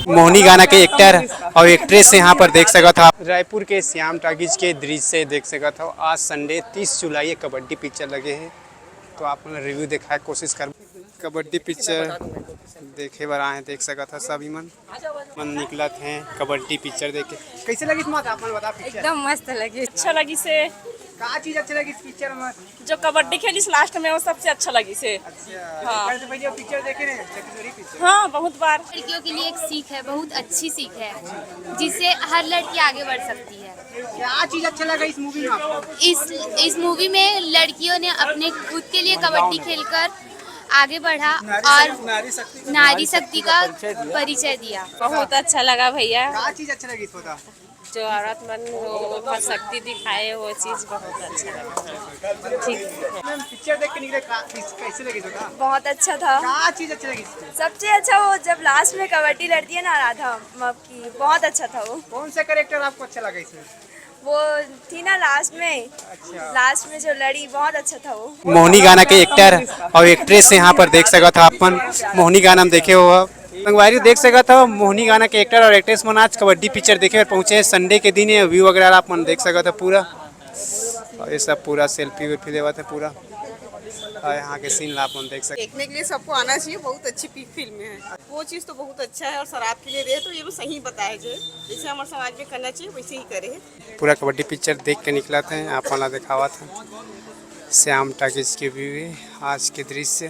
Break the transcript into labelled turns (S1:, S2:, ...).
S1: मोहिनी गाना के एक्टर और एक्ट्रेस यहाँ पर देख सकत था। रायपुर के श्याम टाकीज के दृश्य देख सकत हो। आज संडे 30 जुलाई कबड्डी पिक्चर लगे हैं, तो आप रिव्यू देखा कोशिश कर। कबड्डी पिक्चर देखे बार आए देख सकत था। सभी मन निकलत हैं कबड्डी पिक्चर देखे। कैसे लगी तुम्हारा आप बता?
S2: एकदम मस्त लगी, अच्छा लगी से।
S1: का चीज अच्छा लगी इस पिक्चर में?
S2: जो कबड्डी खेली लास्ट में वो सबसे अच्छा लगी से।
S1: अच्छा
S2: हाँ।
S1: तो पहले पिक्चर देखे रहे पिक्चर?
S2: हाँ, बहुत बार।
S3: लड़कियों के लिए एक सीख है, बहुत अच्छी सीख है, जिससे हर लड़की आगे बढ़ सकती है।
S1: क्या चीज अच्छा लगा इस मूवी में आपको?
S3: इस मूवी में लड़कियों ने अपने खुद के लिए कबड्डी खेलकर आगे बढ़ा और नारी शक्ति का परिचय दिया।
S2: बहुत अच्छा लगा भैया।
S1: क्या चीज अच्छा लगी इसमें?
S2: जो औरत मन वो शक्ति दिखाए वो चीज बहुत अच्छा लगा। ठीक,
S1: पिक्चर देख के निकले कैसे लगी?
S2: बहुत अच्छा था।
S1: क्या चीज अच्छा लगी?
S2: सबसे अच्छा वो जब लास्ट में कबड्डी लड़ती है ना राधा की, बहुत अच्छा था वो।
S1: कौन सा कैरेक्टर आपको अच्छा लगा इसमें?
S2: वो थी ना लास्ट में।
S1: अच्छा।
S2: लास्ट में जो लड़ी बहुत अच्छा था वो।
S1: मोहिनी गाना के एक्टर और एक्ट्रेस यहाँ पर देख सकत था। अपन मोहिनी गाना में देखे हो संगवारी देख सकत था। मोहिनी गाना के एक्टर और एक्ट्रेस मन आज कबड्डी पिक्चर देखे और पहुँचे हैं। संडे के दिन है, व्यू वगैरह आप मन देख सकत था पूरा। और ये सब पूरा सेल्फी वेल्फी लेवा था पूरा। और यहाँ के सीन आप मन देख सकते।
S4: देखने के लिए सबको आना चाहिए, बहुत अच्छी फिल्म है। वो चीज़ तो बहुत अच्छा है और शराब के लिए रहे तो ये भी सही बताया जाए, जैसे हमारे समाज में करना चाहिए वैसे ही करे।
S1: पूरा कबड्डी पिक्चर देख के निकला था, आप वाला दिखावा था। श्याम टाकीज के व्यू आज के दृश्य।